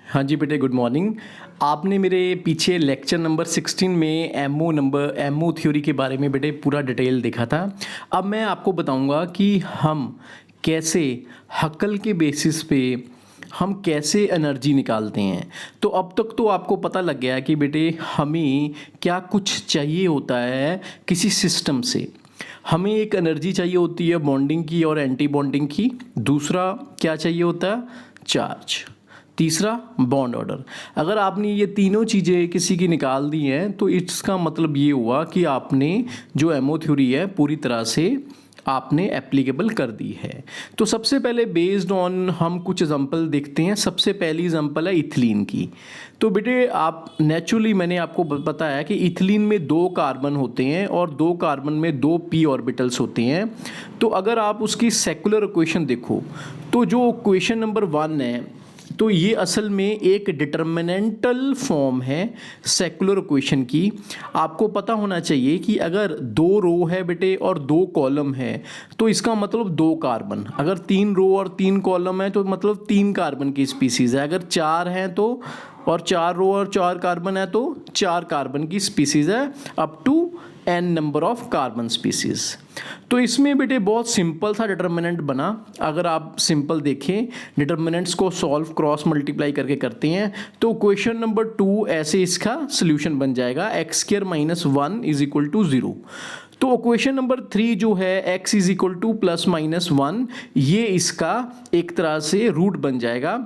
हाँ जी बेटे, good morning. आपने मेरे पीछे लेक्चर नंबर 16 में एमओ थ्योरी के बारे में बेटे पूरा डिटेल देखा था। अब मैं आपको बताऊंगा कि हम कैसे हक्कल के बेसिस पे हम कैसे एनर्जी निकालते हैं। तो अब तक तो आपको पता लग गया है कि बेटे हमें क्या कुछ चाहिए होता है किसी सिस्टम से। हमें एक एनर्जी चाहिए होती है बॉन्डिंग की और एंटी बॉन्डिंग की। दूसरा क्या चाहिए होता है? चार्ज। तीसरा बॉन्ड ऑर्डर। अगर आपने ये तीनों चीज़ें किसी की निकाल दी हैं तो इसका मतलब ये हुआ कि आपने जो एमओ थ्योरी है पूरी तरह से आपने एप्लीकेबल कर दी है। तो सबसे पहले बेस्ड ऑन हम कुछ एग्जांपल देखते हैं। सबसे पहली एग्जांपल है इथिलीन की। तो बेटे आप नेचुरली मैंने आपको बताया कि इथिलीन में 2 कार्बन होते हैं और 2 कार्बन में 2 p ऑर्बिटल्स होते हैं। तो अगर आप उसकी सेकुलर इक्वेशन देखो तो जो इक्वेशन नंबर 1 है तो ये असल में एक डिटर्मिनेंटल फॉर्म है सेकुलर इक्वेशन की। आपको पता होना चाहिए कि अगर 2 रो है बेटे और 2 कॉलम है तो इसका मतलब 2 कार्बन। अगर 3 रो और 3 कॉलम है तो मतलब 3 कार्बन की स्पीसीज है। अगर 4 हैं तो और 4 रो और 4 कार्बन है तो 4 कार्बन की स्पीसीज है up to n number of carbon species. तो इसमें बेटे बहुत सिंपल सा डिटर्मिनेंट बना। अगर आप सिंपल देखें डिटर्मिनेंट्स को सॉल्व क्रॉस मल्टीप्लाई करके करते हैं तो क्वेश्चन नंबर 2 ऐसे इसका सोल्यूशन बन जाएगा x² - 1 = 0। तो क्वेश्चन नंबर 3 जो है x = ±1, ये इसका एक तरह से रूट बन जाएगा।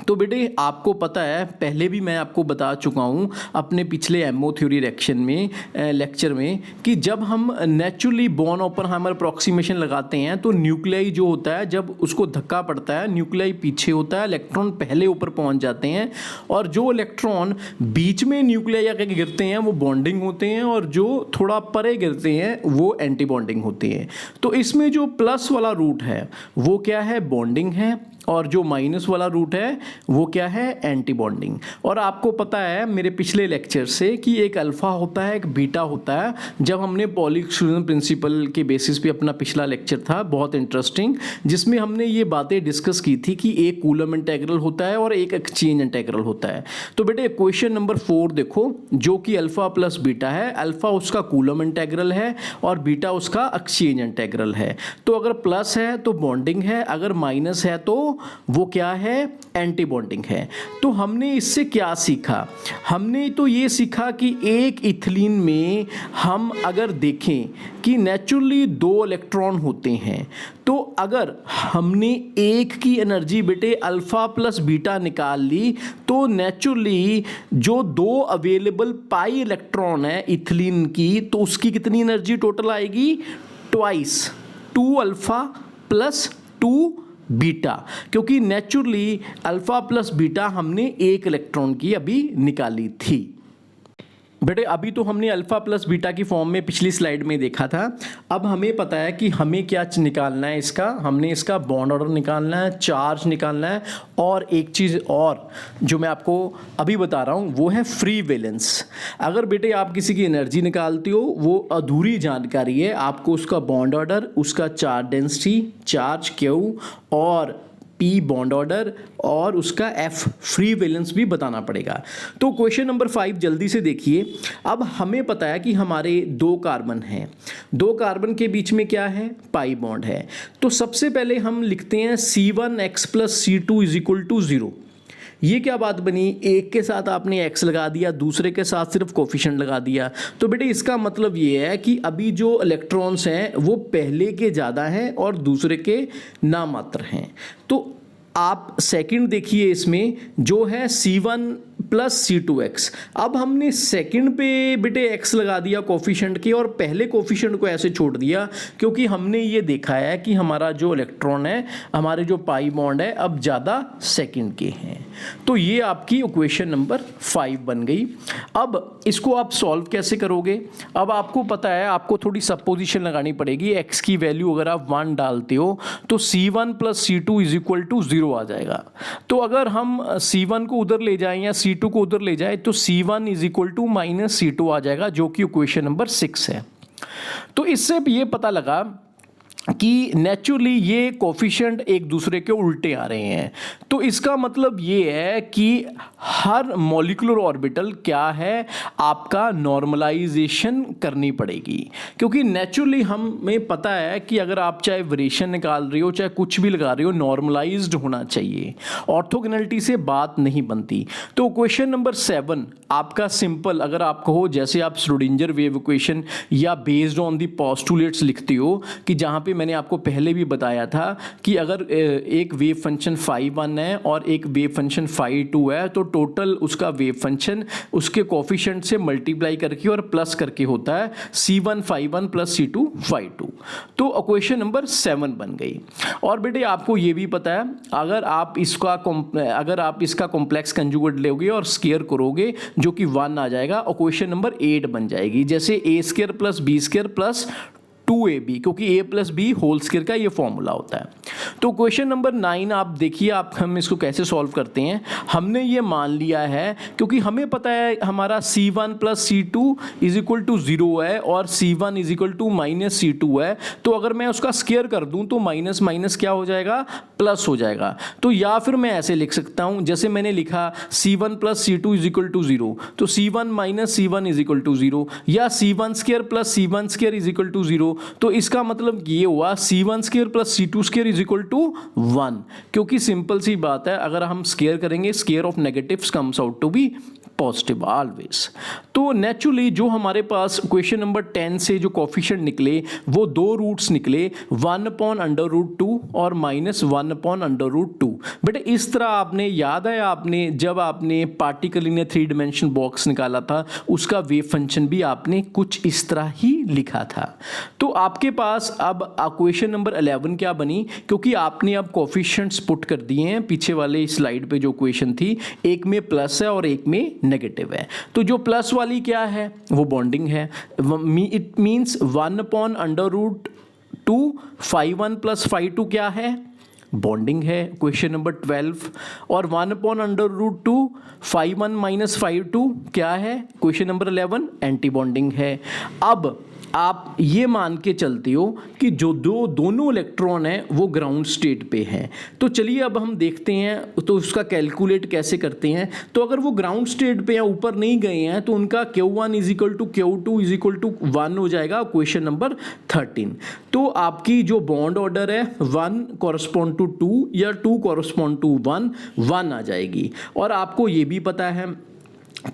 तो बेटे आपको पता है पहले भी मैं आपको बता चुका हूँ अपने पिछले एमओ थ्योरी लेक्चर में कि जब हम नेचुरली बॉर्न ओपेनहाइमर अप्रॉक्सीमेशन लगाते हैं तो न्यूक्लियाई जो होता है जब उसको धक्का पड़ता है न्यूक्लियाई पीछे होता है, इलेक्ट्रॉन पहले ऊपर पहुँच जाते हैं और जो इलेक्ट्रॉन बीच में न्यूक्लियाई आके गिरते हैं वो बॉन्डिंग होते हैं और जो थोड़ा परे गिरते हैं वो एंटी बॉन्डिंग होते हैं। तो इसमें जो प्लस वाला रूट है वो क्या है? बॉन्डिंग है और जो माइनस वाला रूट है वो क्या है? Anti bonding. और आपको पता है मेरे पिछले लेक्चर से कि एक अल्फा होता है एक बीटा होता है। जब हमने पॉली एक्सक्लूजन प्रिंसिपल के बेसिस पे अपना पिछला लेक्चर था बहुत इंटरेस्टिंग, जिसमें हमने ये बातें डिस्कस की थी कि एक कूलम इंटेग्रल होता है और एक एक्सचेंज इंटेग्रल होता है। तो बेटे क्वेश्चन नंबर 4 देखो जो कि अल्फा प्लस बीटा है। अल्फा उसका कूलम इंटेग्रल है और बीटा उसका एक्सचेंज इंटेग्रल है। तो अगर प्लस है तो बॉन्डिंग है, अगर माइनस है तो वो क्या है? एंटी बॉन्डिंग है। तो हमने इससे क्या सीखा? हमने तो ये सीखा कि एक इथिलीन में हम अगर देखें कि नेचुरली 2 इलेक्ट्रॉन होते हैं तो अगर हमने एक की एनर्जी बेटे अल्फा प्लस बीटा निकाल ली तो नेचुरली जो 2 अवेलेबल पाई इलेक्ट्रॉन है इथिलीन की तो उसकी कितनी एनर्जी टोटल आएगी? ट्वाइस 2 अल्फा प्लस 2 बीटा, क्योंकि नेचुरली अल्फा प्लस बीटा हमने एक इलेक्ट्रॉन की अभी निकाली थी। बेटे अभी तो हमने अल्फा प्लस बीटा की फॉर्म में पिछली स्लाइड में देखा था। अब हमें पता है कि हमें क्या निकालना है इसका। हमने इसका बॉन्ड ऑर्डर निकालना है, चार्ज निकालना है और एक चीज़ और जो मैं आपको अभी बता रहा हूँ वो है फ्री वैलेंस। अगर बेटे आप किसी की एनर्जी निकालते हो वो अधूरी जानकारी है, आपको उसका बॉन्ड ऑर्डर, उसका चार्ज डेंसिटी, चार्ज Q और P बॉन्ड ऑर्डर और उसका F फ्री वैलेंस भी बताना पड़ेगा। तो क्वेश्चन नंबर 5 जल्दी से देखिए। अब हमें पता है कि हमारे 2 कार्बन हैं, 2 कार्बन के बीच में क्या है? पाई बॉन्ड है। तो सबसे पहले हम लिखते हैं C1x + C2 = 0। ये क्या बात बनी? एक के साथ आपने x लगा दिया, दूसरे के साथ सिर्फ कोफिशिएंट लगा दिया। तो बेटे इसका मतलब ये है कि अभी जो इलेक्ट्रॉन्स हैं वो पहले के ज़्यादा हैं और दूसरे के नामात्र हैं। तो आप सेकंड देखिए इसमें जो है C1 + C2x। अब हमने सेकंड पे बेटे x लगा दिया कोफिशिएंट के और पहले कोफिशिएंट को ऐसे छोड़ दिया क्योंकि हमने ये देखा है कि हमारा जो इलेक्ट्रॉन है, हमारे जो पाई बॉन्ड है अब ज़्यादा सेकंड के हैं। तो ये आपकी इक्वेशन नंबर 5 बन गई। अब इसको आप सॉल्व कैसे करोगे? अब आपको पता है आपको थोड़ी सपोजिशन लगानी पड़ेगी। x की वैल्यू अगर आप 1 डालते हो तो C1 + C2 = 0 आ जाएगा। तो अगर हम C1 को उधर ले जाएं या C2 को उधर ले जाए तो C1 = -C2 आ जाएगा जो कि इक्वेशन नंबर 6 है। तो इससे ये पता लगा कि नेचुरली ये कोफिशिएंट एक दूसरे के उल्टे आ रहे हैं। तो इसका मतलब ये है कि हर मॉलिक्यूलर ऑर्बिटल क्या है, आपका नॉर्मलाइजेशन करनी पड़ेगी, क्योंकि नेचुरली हमें पता है कि अगर आप चाहे वेरिएशन निकाल रहे हो चाहे कुछ भी लगा रहे हो, नॉर्मलाइज्ड होना चाहिए, ऑर्थोगोनैलिटी से बात नहीं बनती। तो क्वेश्चन नंबर 7 आपका सिंपल, अगर आप कहो जैसे आप श्रोडिंगर वेव इक्वेशन या बेस्ड ऑन द पोस्टुलेट्स लिखते हो, कि जहाँ पे मैंने आपको पहले भी बताया था कि अगर एक वेव फंक्शन φ1 है और एक वेव फंक्शन φ2 है, तो टोटल उसका वेव फंक्शन उसके कोफिशिएंट से मल्टीप्लाई करके और प्लस करके होता है c1 φ1 प्लस c2 φ2। तो क्वेश्चन नंबर 7 बन गई। और बेटे आपको ये भी पता है, अगर आप इसका कॉम्प्लेक्स कंजुगेट लोगे और स्क्वायर करोगे जो कि 1 आ जाएगा और क्वेश्चन नंबर 8 बन जाएगी, जैसे a² plus b² plus 2ab, क्योंकि a plus B whole square का ये फॉर्मूला होता है। तो क्वेश्चन नंबर 9 आप देखिए, हम इसको कैसे सॉल्व करते हैं। हमने ये मान लिया है, क्योंकि हमें पता है हमारा c1 plus c2 is equal to 0 है और c1 is equal to minus c2 है। तो अगर मैं उसका स्क्वायर कर दूं तो माइनस माइनस क्या हो जाएगा, प्लस हो जाएगा। तो या फिर मैं ऐसे लिख सकता हूं, जैसे मैंने लिखा c1 plus c2 is equal to 0, तो c1 minus c1 is equal to 0, या c1 square plus c1 square is equal to 0। तो इसका मतलब ये हुआ c1 square plus c2 square is equal to 1, क्योंकि सिंपल सी बात है, अगर हम स्क्वायर करेंगे square of negatives comes out to be positive always. तो नेचुरली जो हमारे पास क्वेश्चन नंबर 10 से जो कोफिशिएंट निकले वो दो रूट्स निकले, 1/√2 और -1/√2। बेटे इस तरह आपने याद है, आपने जब आपने पार्टिकल इन 3 डायमेंशन बॉक्स निकाला था उसका वेव फंक्शन भी आपने कुछ इस तरह ही लिखा था। तो आपके पास अब क्वेश्चन नंबर 11 क्या बनी, क्योंकि आपने अब कोफिशिएंट्स पुट कर दिए हैं पीछे वाले स्लाइड पे जो क्वेश्चन थी, एक में प्लस है और एक में नेगेटिव है। तो जो प्लस वाली क्या है वो बॉन्डिंग है, इट मींस 1/√2 φ1 प्लस φ2 क्या है, बॉन्डिंग है, क्वेश्चन नंबर 12। और 1/√2 φ1 माइनस φ2 क्या है, क्वेश्चन नंबर 11, एंटी बॉन्डिंग है। अब आप ये मान के चलते हो कि जो दोनों इलेक्ट्रॉन हैं वो ग्राउंड स्टेट पे हैं। तो चलिए अब हम देखते हैं तो उसका कैलकुलेट कैसे करते हैं। तो अगर वो ग्राउंड स्टेट पे या ऊपर नहीं गए हैं तो उनका Q1 is equal to Q2 is equal to 1 हो जाएगा, क्वेश्चन नंबर 13। तो आपकी जो बॉन्ड ऑर्डर है 1 कॉरस्पॉन्ड टू 2 या 2 कॉरस्पॉन्ड टू 1 आ जाएगी। और आपको ये भी पता है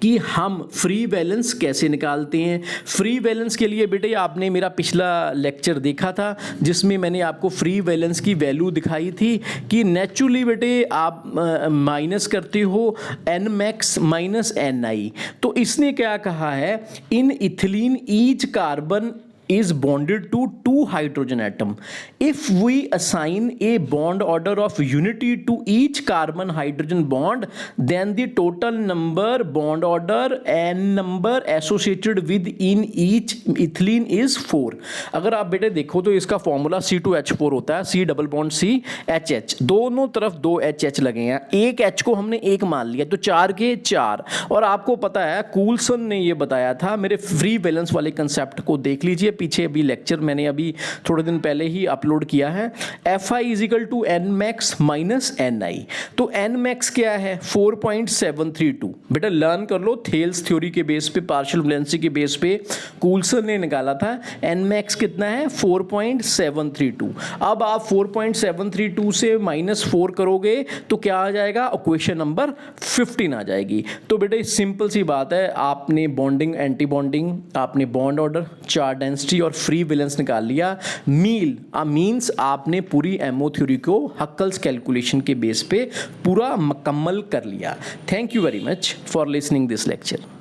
कि हम फ्री वैलेंस कैसे निकालते हैं। फ्री वैलेंस के लिए बेटे आपने मेरा पिछला लेक्चर देखा था जिसमें मैंने आपको फ्री वैलेंस की वैल्यू दिखाई थी कि नेचुरली बेटे आप माइनस करते हो Nmax माइनस Ni। तो इसने क्या कहा है, in ethylene each carbon is bonded to 2 hydrogen atom. If we assign a bond order of unity to each carbon hydrogen bond, then the total number bond order and number associated with in each ethylene is 4। अगर आप बेटे देखो तो इसका formula C2H4 होता है, C double bond CHH, दोनों तरफ 2 HH लगे हैं, एक H को हमने 1 मान लिया तो 4 के 4। और आपको पता है कूलसन ने ये बताया था, मेरे फ्री वैलेंस वाले कंसेप्ट को देख लीजिए, पीछे अभी लेक्चर मैंने अभी थोड़े दिन पहले ही अपलोड किया है। Fi is equal to Nmax minus Ni। तो Nmax क्या है 4.732। बेटा लर्न कर लो, थेल्स थ्योरी के बेस पे, पार्शियल वैलेंसी के बेस पे कूलसन ने निकाला था। Nmax कितना है 4.732। अब आप 4.732 से -4 करोगे तो क्या आ जाएगा, क्वेश्चन नंबर 15 आ जाएगी। तो बेटे सिंपल सी बात है, आपने बॉन्डिंग एंटी बॉन्डिंग, आपने बॉन्ड ऑर्डर, चार्ज डेंसिटी और फ्री वैलेंस निकाल लिया। मीन्स आपने पूरी एमओ थ्योरी को हक्कल्स कैलकुलेशन के बेस पे पूरा मुकम्मल कर लिया। Thank you very much for listening this lecture.